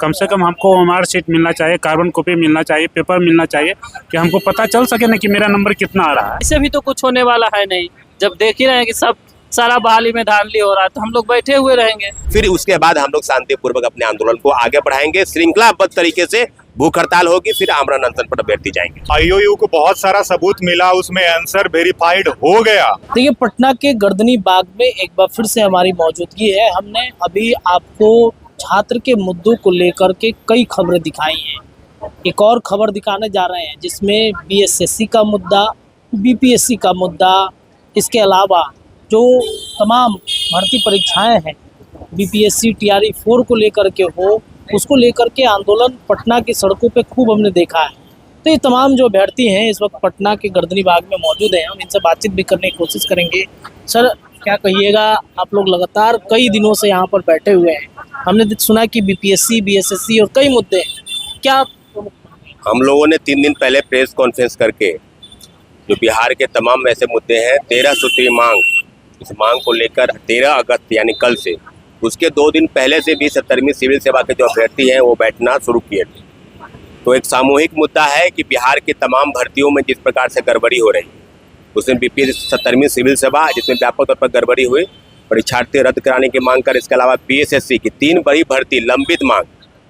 कम से कम हमको OMR sheet मिलना चाहिए, कार्बन कॉपी मिलना चाहिए, पेपर मिलना चाहिए कि हमको पता चल सके ना कि मेरा नंबर कितना आ रहा है। इससे भी तो कुछ होने वाला है नहीं। जब देख ही रहे हैं कि सब सारा बहाली में धांधली हो रहा है, तो हम लोग बैठे हुए रहेंगे। फिर उसके बाद हम लोग शांतिपूर्वक अपने आंदोलन को आगे बढ़ाएंगे, श्रृंखलाबद्ध तरीके से भूख हड़ताल होगी, फिर आमरण अनशन पर अभ्यर्थी जाएंगे। IOU को बहुत सारा सबूत मिला, उसमें आंसर वेरीफाइड हो गया। देखिए, पटना के गर्दनी बाग में एक बार फिर से हमारी मौजूदगी है। हमने अभी आपको छात्र के मुद्दों को लेकर के कई खबरें दिखाई हैं। एक और खबर दिखाने जा रहे हैं जिसमें BSSC का मुद्दा, BPSC का मुद्दा, इसके अलावा जो तमाम भर्ती परीक्षाएं हैं BPSC TRE 4 को लेकर के हो, उसको लेकर के आंदोलन पटना की सड़कों पे खूब हमने देखा है। तो ये तमाम जो अभ्यर्थी हैं इस वक्त पटना के गर्दनी बाग में मौजूद हैं। हम इनसे बातचीत भी करने की कोशिश करेंगे। सर, क्या कहिएगा, आप लोग लगातार कई दिनों से यहाँ पर बैठे हुए हैं। हमने सुना कि BPSC, BSSC और कई मुद्दे, क्या हम लोगों ने 3 दिन पहले प्रेस कॉन्फ्रेंस करके जो बिहार के तमाम ऐसे मुद्दे हैं, 13 सूत्री मांग, इस मांग को लेकर 13 अगस्त यानी कल से, उसके 2 दिन पहले से भी 17वीं सिविल सेवा के जो अभ्यर्थी हैं वो बैठना शुरू किए थे। तो एक सामूहिक मुद्दा है कि बिहार की तमाम भर्तियों में जिस प्रकार से गड़बड़ी हो रही, उसमें BPSC 17वीं सिविल सेवा जिसमें व्यापक तौर पर गड़बड़ी हुई, परीक्षार्थी रद्द कराने की मांग कर, इसके अलावा BSSC की 3 बड़ी भर्ती लंबित मांग,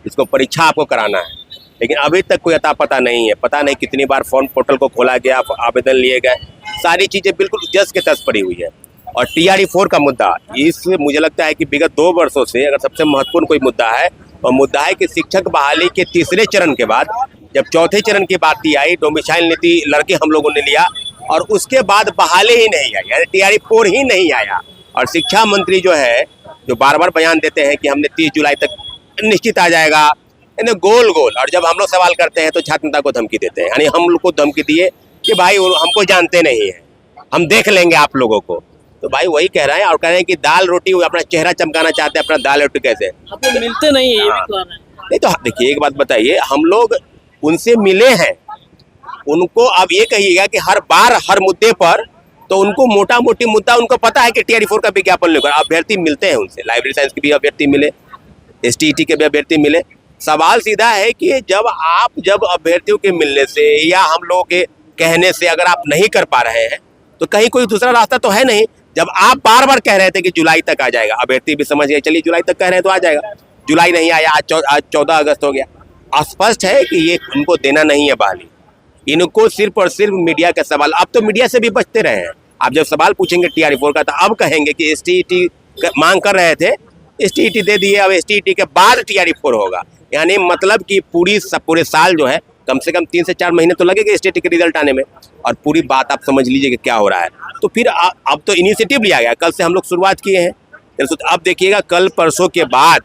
इसको परीक्षा आपको कराना है, लेकिन अभी तक कोई अता पता नहीं है। पता नहीं कितनी बार फॉर्म पोर्टल को खोला गया, आवेदन लिए गए, सारी चीज़ें बिल्कुल जस के तस पड़ी हुई है। और TRE 4 का मुद्दा, इस मुझे लगता है कि विगत 2 वर्षों से अगर सबसे महत्वपूर्ण कोई मुद्दा है और मुद्दा है कि शिक्षक बहाली के तीसरे चरण के बाद जब चौथे चरण की बात आई, डोमिसाइल नीति लड़के हम लोगों ने लिया और उसके बाद बहाली ही नहीं आई, यानी TRE 4 ही नहीं आया। और शिक्षा मंत्री जो है, जो बार बार बयान देते हैं कि हमने 30 जुलाई तक निश्चित आ जाएगा, यानी गोल गोल। और जब हम लोग सवाल करते हैं तो छात्र नेता को धमकी देते हैं, यानी हम लोग को धमकी दिए कि भाई हमको जानते नहीं है, हम देख लेंगे आप लोगों को। तो भाई वही कह रहे हैं और कह रहे हैं कि दाल रोटी, वो अपना चेहरा चमकाना चाहते हैं, अपना दाल रोटी कैसे आपको मिलते नहीं है, ये भी कहना है। नहीं तो देखिए, एक बात बताइए, हम लोग उनसे मिले हैं, उनको अब ये कहिएगा कि हर बार हर मुद्दे पर तो उनको मोटा मोटी मुद्दा उनको पता है कि TRE 4 का विज्ञापन लेकर अभ्यर्थी मिलते हैं उनसे, लाइब्रेरी साइंस के भी अभ्यर्थी मिले, STET के भी अभ्यर्थी मिले। सवाल सीधा है कि जब अभ्यर्थियों के मिलने से या हम लोगों के कहने से अगर आप नहीं कर पा रहे हैं तो कहीं कोई दूसरा रास्ता तो है नहीं। जब आप बार बार कह रहे थे कि जुलाई तक आ जाएगा, अभ्यर्थी भी समझ गए, चलिए जुलाई तक कह रहे हैं तो आ जाएगा, जुलाई नहीं आया, आज 14 अगस्त हो गया। स्पष्ट है कि ये उनको देना नहीं है बहाली, इनको सिर्फ और सिर्फ मीडिया का सवाल। अब तो मीडिया से भी बचते रहे हैं। आप जब सवाल पूछेंगे TRE 4 का तो अब कहेंगे कि STET मांग कर रहे थे, STET दे दिए, अब STET के बाद TRE 4 होगा। यानी मतलब कि पूरे साल जो है कम से कम 3 से 4 महीने तो लगेगा STET के रिजल्ट आने में। और पूरी बात आप समझ लीजिए कि क्या हो रहा है। तो फिर अब तो इनिशिएटिव लिया गया, कल से हम लोग शुरुआत किए हैं। अब देखिएगा कल परसों के बाद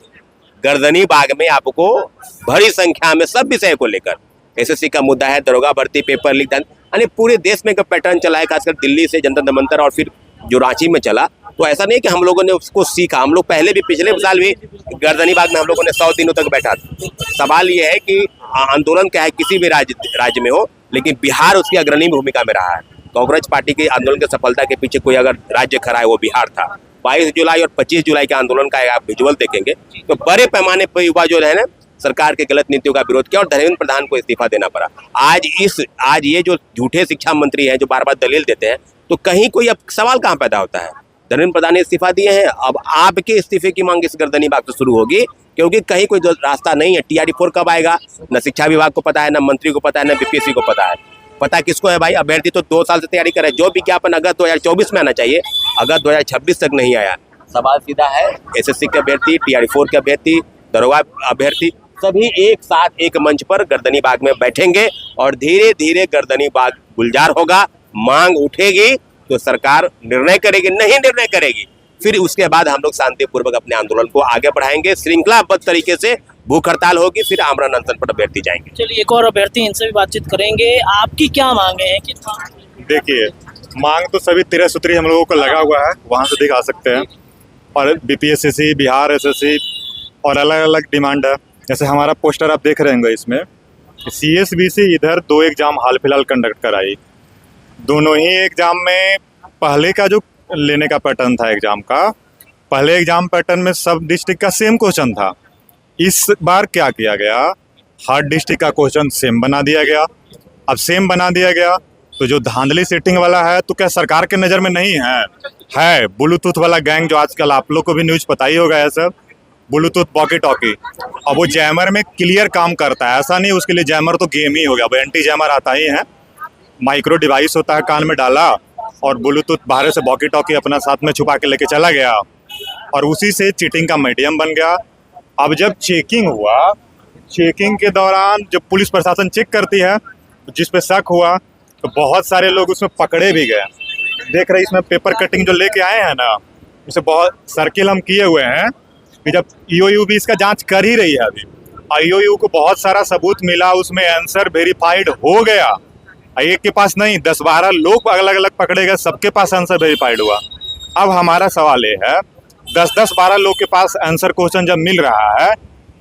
गर्दनी बाग में आपको बड़ी संख्या में सब विषय को लेकर, SSC का मुद्दा है, दरोगा भर्ती, पेपर लीक, यानी पूरे देश में का पैटर्न चला है, खासकर दिल्ली से जनता मंतर और फिर जो रांची में चला। तो ऐसा नहीं कि हम लोगों ने उसको सीखा, हम लोग पहले भी पिछले साल भी गर्दनी बाग में हम लोगों ने 100 दिनों तक बैठा था। सवाल ये है कि आंदोलन क्या है, किसी भी राज्य में हो, लेकिन बिहार उसकी अग्रणी भूमिका में रहा है। कांग्रेस पार्टी के आंदोलन की सफलता के पीछे कोई अगर राज्य खड़ा है वो बिहार था। 22 जुलाई और 25 जुलाई के आंदोलन का आप विजुअल देखेंगे तो बड़े पैमाने पर युवा जो है ना सरकार के गलत नीतियों का विरोध किया और धर्मेंद्र प्रधान को इस्तीफा देना पड़ा। आज ये जो झूठे शिक्षा मंत्री हैं जो बार बार दलील देते हैं, तो कहीं कोई अब सवाल कहाँ पैदा होता है। धर्मेंद्र प्रधान ने इस्तीफा दिए हैं, अब आपके इस्तीफे की मांग इस गर्दनी बाग से शुरू होगी, क्योंकि कहीं कोई रास्ता नहीं है। TRE 4 कब आएगा, न शिक्षा विभाग को पता है, न मंत्री को पता है, न BPSC को पता है। पता किसको है भाई, अभ्यर्थी तो 2 साल से तैयारी कर रहे हैं। जो विज्ञापन अगस्त 2024 में आना चाहिए, अगस्त 2026 तक नहीं आया। सवाल सीधा है, SSC के अभ्यर्थी, TRE 4 के अभ्यर्थी, दरोगा अभ्यर्थी सभी एक साथ एक मंच पर गर्दनी बाग में बैठेंगे और धीरे धीरे गर्दनी बाग गुलजार होगा। मांग उठेगी तो सरकार निर्णय करेगी, नहीं निर्णय करेगी फिर उसके बाद हम लोग शांतिपूर्वक अपने आंदोलन को आगे बढ़ाएंगे, श्रृंखलाबद्ध तरीके से भूख हड़ताल होगी, फिर आमरण अनशन पर अभ्यर्थी जाएंगे। चलिए, एक और अभ्यर्थी, इनसे भी बातचीत करेंगे। आपकी क्या मांगे हैं? देखिए, मांग तो सभी 13 सूत्री हम लोगों को लगा हुआ है, वहाँ से दिखा सकते हैं। और BPSC, बिहार SSC और अलग अलग डिमांड है। जैसे हमारा पोस्टर आप देख रहे होंगे, इसमें CSBC इधर 2 एग्जाम हाल फिलहाल कंडक्ट कराई। दोनों ही एग्जाम में पहले का जो लेने का पैटर्न था एग्जाम का, पहले एग्जाम पैटर्न में सब डिस्ट्रिक्ट का सेम क्वेश्चन था, इस बार क्या किया गया, हर डिस्ट्रिक्ट का क्वेश्चन सेम बना दिया गया। अब सेम बना दिया गया तो जो धांधली सेटिंग वाला है तो क्या सरकार के नज़र में नहीं है ब्लूटूथ वाला गैंग जो आजकल आप लोग को भी न्यूज़ पता ही होगा है सर, ब्लूटूथ वॉकी टॉकी। अब वो जैमर में क्लियर काम करता है, ऐसा नहीं उसके लिए जैमर तो गेम ही हो गया, अब एंटी जैमर आता ही है, माइक्रो डिवाइस होता है, कान में डाला और ब्लूटूथ बाहर से वॉकी टॉकी अपना साथ में छुपा के लेके चला गया और उसी से चीटिंग का मीडियम बन गया। अब जब चेकिंग हुआ, चेकिंग के दौरान जब पुलिस प्रशासन चेक करती है तो जिस पे शक हुआ तो बहुत सारे लोग उसमें पकड़े भी गए। देख रहे इसमें पेपर कटिंग जो लेके आए हैं ना, उसे बहुत सर्किल हम किए हुए हैं कि जब ईओयू भी इसका जांच कर ही रही है अभी, ईओयू को बहुत सारा सबूत मिला, उसमें आंसर वेरीफाइड हो गया। एक के पास नहीं, 10-12 लोग अलग अलग पकड़े गए, सबके पास आंसर वेरीफाइड हुआ। अब हमारा सवाल ये है, 10-12 लोग के पास आंसर क्वेश्चन जब मिल रहा है,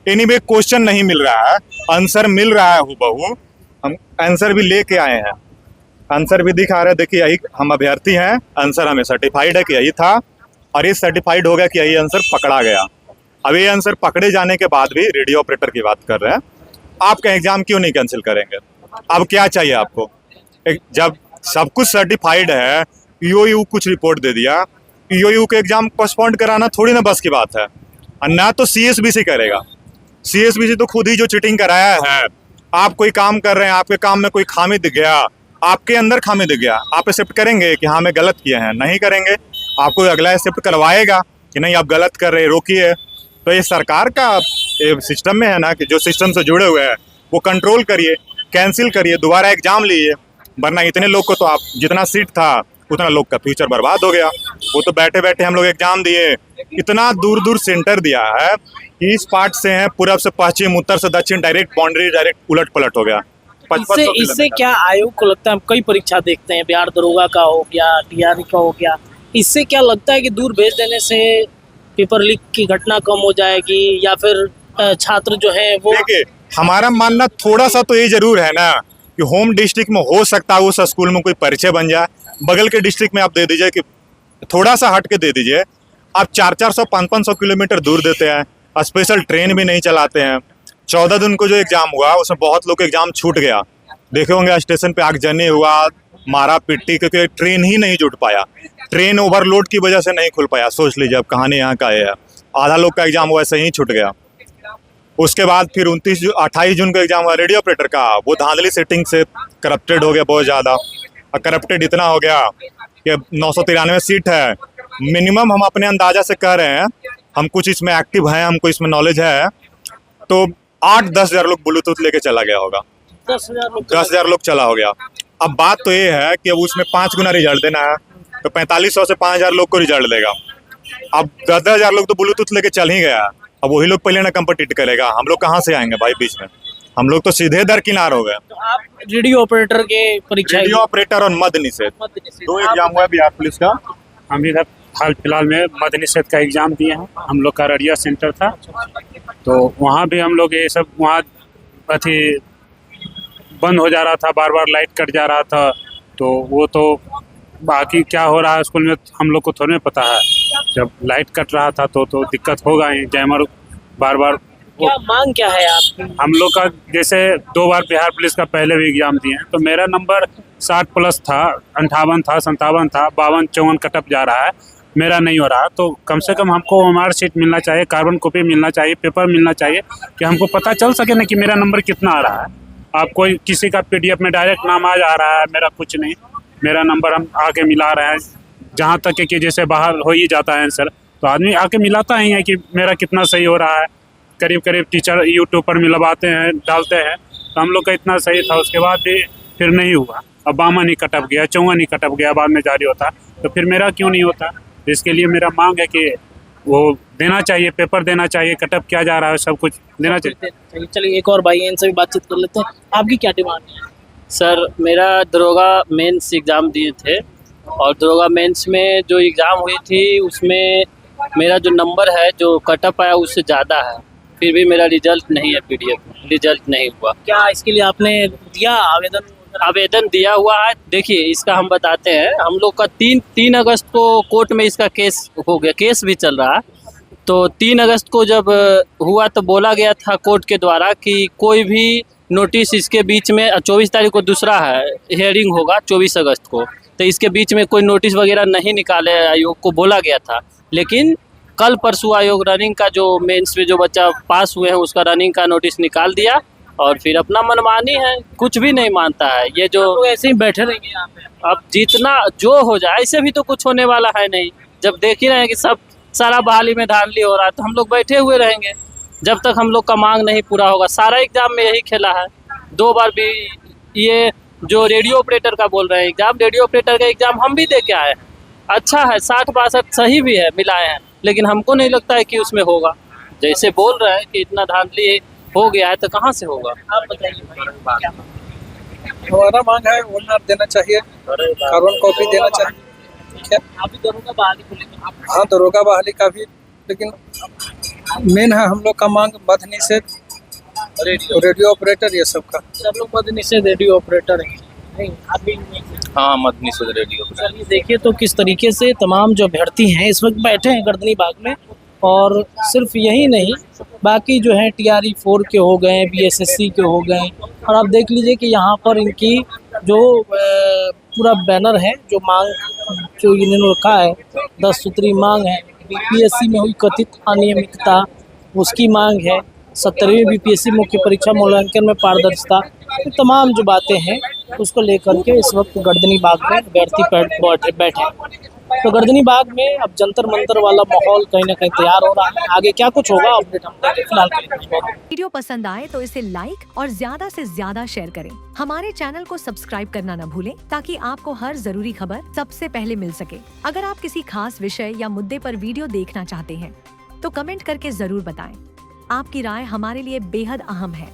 एनीवे क्वेश्चन नहीं मिल रहा है, आंसर मिल रहा है हूबहू, हम आंसर भी लेके आए हैं, आंसर भी दिखा रहे हैं, देखिए यही हम अभ्यर्थी हैं, आंसर हमें सर्टिफाइड है कि यही था और ये सर्टिफाइड हो गया कि यही आंसर पकड़ा गया। अब ये आंसर पकड़े जाने के बाद भी रेडियो ऑपरेटर की बात कर रहे हैं, आपका एग्जाम क्यों नहीं कैंसिल करेंगे? अब क्या चाहिए आपको? जब सब कुछ सर्टिफाइड है, ईओयू कुछ रिपोर्ट दे दिया, ईओयू के एग्जाम पोस्टपोन कराना थोड़ी ना बस की बात है। और ना तो सीएसबीसी करेगा, सीएसबीसी तो खुद ही जो चीटिंग कराया है। आप कोई काम कर रहे हैं, आपके काम में कोई खामी दिख गया, आपके अंदर खामी दिख गया, आप एक्सेप्ट करेंगे कि हाँ मैं गलत किए हैं? नहीं करेंगे, आपको अगला एक्सेप्ट करवाएगा कि नहीं आप गलत कर रहे, रोकिए। तो ये सरकार का सिस्टम में है ना कि जो सिस्टम से जुड़े हुए हैं वो कंट्रोल करिए, कैंसिल करिए, दोबारा एग्जाम लीजिए, वरना इतने लोग को तो आप जितना सीट था उतना लोग का फ्यूचर बर्बाद हो गया। वो तो बैठे बैठे हम लोग एग्जाम दिए, इतना दूर दूर सेंटर दिया है, इस पार्ट से है पूरब से पश्चिम, उत्तर से दक्षिण, डायरेक्ट बाउंड्री डायरेक्ट उलट पलट हो गया। इससे क्या आयोग को लगता है, हम कई परीक्षा देखते हैं, बिहार दरोगा का हो गया, टीआरई का हो गया, इससे क्या लगता है कि दूर भेज देने से पेपर लीक की घटना कम हो जाएगी या फिर छात्र जो है वो? देखिए हमारा मानना थोड़ा सा तो ये जरूर है ना कि होम डिस्ट्रिक्ट में हो सकता है उस स्कूल में कोई परिचय बन जाए, बगल के डिस्ट्रिक्ट में आप दे दीजिए कि थोड़ा सा हट के दे दीजिए। आप 400-400, 500 किलोमीटर दूर देते हैं, स्पेशल ट्रेन भी नहीं चलाते हैं। 14 दिन को जो एग्जाम हुआ उसमें बहुत लोग एग्जाम छूट गया, देखे होंगे स्टेशन पे आगजनी हुआ, मारा पिट्टी, क्योंकि ट्रेन ही नहीं जुट पाया, ट्रेन ओवरलोड की वजह से नहीं खुल पाया। सोच लीजिए अब कहानी यहाँ का है, आधा लोग का एग्जाम वैसे ही छूट गया। उसके बाद फिर 28 जून को एग्जाम हुआ रेडियो ऑपरेटर का, वो धांधली सेटिंग से करप्टेड हो गया बहुत ज़्यादा, और करप्टेड इतना हो गया कि 993 सीट है मिनिमम। हम अपने अंदाजा से कह रहे हैं, हम कुछ इसमें एक्टिव हैं, हमको इसमें नॉलेज है, तो 8-10 हज़ार लोग ब्लूटूथ लेके चला गया होगा, 10,000 लोग चला हो गया। अब बात तो ये है कि अब उसमें 5 गुना रिजल्ट देना है, तो 4500 से 5,000 लोग को रिजल्ट देगा। अब 10-10 हज़ार लोग तो ब्लूटूथ लेके चल ही गया, अब वही लोग पहले ना कम्पिटिट करेगा, हम लोग कहाँ से आएंगे भाई बीच में? हम लोग तो सीधे दरकिनार हो गए। तो आप रेडियो ऑपरेटर के परीक्षा, रेडियो ऑपरेटर और मद निषेध 2 एग्जाम हुआ बिहार पुलिस का। हम इधर हाल फिलहाल में मद निषेध का एग्ज़ाम दिए हैं, हम लोग का अररिया सेंटर था, तो वहाँ भी हम लोग ये सब वहाँ अथी बंद हो जा रहा था, बार बार लाइट कट जा रहा था, तो वो तो बाकी क्या हो रहा है स्कूल में हम लोग को थोड़ी पता है। जब लाइट कट रहा था तो दिक्कत होगा ही, जैमर बार बार। क्या मांग क्या है आपकी? हम लोग का जैसे 2 बार बिहार पुलिस का पहले भी एग्जाम दिए हैं, तो मेरा नंबर 60+ था, 58 था, 57 था, 52, 54 कटअप जा रहा है, मेरा नहीं हो रहा। तो कम से कम हमको हमारा सीट मिलना चाहिए, कार्बन कॉपी मिलना चाहिए, पेपर मिलना चाहिए कि हमको पता चल सके ना कि मेरा नंबर कितना आ रहा है। आप कोई किसी का PDF में डायरेक्ट नाम आ जा रहा है, मेरा कुछ नहीं, मेरा नंबर हम आके मिला रहे हैं। जहाँ तक है कि जैसे बाहर हो ही जाता है आंसर, तो आदमी आके मिलाता ही है कि मेरा कितना सही हो रहा है। करीब करीब टीचर यूट्यूब पर मिलवाते हैं, डालते हैं, तो हम लोग का इतना सही था, उसके बाद भी फिर नहीं हुआ। अब 52 ही कटअप गया, 54 ही कटअप गया, बाद में जारी होता, तो फिर मेरा क्यों नहीं होता? इसके लिए मेरा मांग है कि वो देना चाहिए, पेपर देना चाहिए, कटअप किया जा रहा है, सब कुछ देना चाहिए। चलिए एक और भाई हैं, इनसे भी बातचीत कर लेते हैं। आपकी क्या डिमांड है? सर मेरा दरोगा मेंस एग्ज़ाम दिए थे, और दरोगा मेंस में जो एग्ज़ाम हुई थी उसमें मेरा जो नंबर है, जो कटअप आया उससे ज़्यादा है, फिर भी मेरा रिजल्ट नहीं है, PDF रिजल्ट नहीं हुआ। क्या इसके लिए आपने दिया आवेदन? आवेदन दिया हुआ है। देखिए इसका हम बताते हैं, हम लोग का 3 अगस्त को कोर्ट में इसका केस हो गया, केस भी चल रहा है। तो 3 अगस्त को जब हुआ तो बोला गया था कोर्ट के द्वारा कि कोई भी नोटिस इसके बीच में 24 तारीख को दूसरा है हियरिंग होगा 24 अगस्त को, तो इसके बीच में कोई नोटिस वगैरह नहीं निकाले आयोग को बोला गया था। लेकिन कल परसों आयोग रनिंग का जो मेंस में जो बच्चा पास हुए हैं उसका रनिंग का नोटिस निकाल दिया और फिर अपना मनमानी है, कुछ भी नहीं मानता है। ये जो लोग ऐसे ही बैठे रहेंगे यहाँ पे। अब जितना जो हो जाए, ऐसे भी तो कुछ होने वाला है नहीं। जब देख ही रहे हैं कि सब सारा बहाली में धांधली हो रहा है, तो हम लोग बैठे हुए रहेंगे जब तक हम लोग का मांग नहीं पूरा होगा। सारा एग्जाम में यही खेला है, 2 बार भी ये जो रेडियो ऑपरेटर का बोल रहे हैं एग्जाम, रेडियो ऑपरेटर का एग्जाम हम भी दे के आए हैं, अच्छा है, 60-62 सही भी है, मिलाए हैं, लेकिन हमको नहीं लगता है कि उसमें होगा। जैसे बोल रहे हैं कि इतना धांधली हो गया है तो कहाँ से होगा। आप बताइए भाई क्या हमारा मांग है ओनर देना चाहिए, कार्बन कॉपी देना चाहिए। क्या आप भी दरोगा बहाली को लेकर हाँ, दरोगा बहाली का भी, लेकिन मेन है हम लोग का मांग मद निषेध, रेडियो ऑपरेटर ये सब का। सब लोग मद निषेध रेडियो ऑपरेटर हैं। नहीं, आप भी नहीं। हाँ, मत निषेध रेडियो। चलिए देखिए तो किस तरीके से तमाम जो अभ्यर्थी हैं इस वक्त बैठे हैं गर्दनी बाग में, और सिर्फ यही नहीं बाकी जो है TRE 4 के हो गए, BSSC के हो गए, और आप देख लीजिए कि यहाँ पर इनकी जो पूरा बैनर है, जो मांग जो इन्होंने रखा है 10 सूत्री मांग है। BPSC में हुई कथित अनियमितता उसकी मांग है, 17वीं BPSC मुख्य परीक्षा मूल्यांकन में पारदर्शिता, तो तमाम जो बातें हैं उसको लेकर के इस वक्त गर्दनी बाग में अभ्यर्थी बैठे हैं। तो गर्दनी बाग में अब जंतर मंतर वाला माहौल कहीं ना कहीं तैयार हो रहा है। आगे क्या कुछ होगा अपडेट हम देंगे। फिलहाल के लिए वीडियो पसंद आए तो इसे लाइक और ज्यादा से ज्यादा शेयर करें। हमारे चैनल को सब्सक्राइब करना न भूलें ताकि आपको हर जरूरी खबर सबसे पहले मिल सके। अगर आप किसी खास विषय या मुद्दे पर वीडियो देखना चाहते हैं तो कमेंट करके जरूर बताएं। आपकी राय हमारे लिए बेहद अहम है।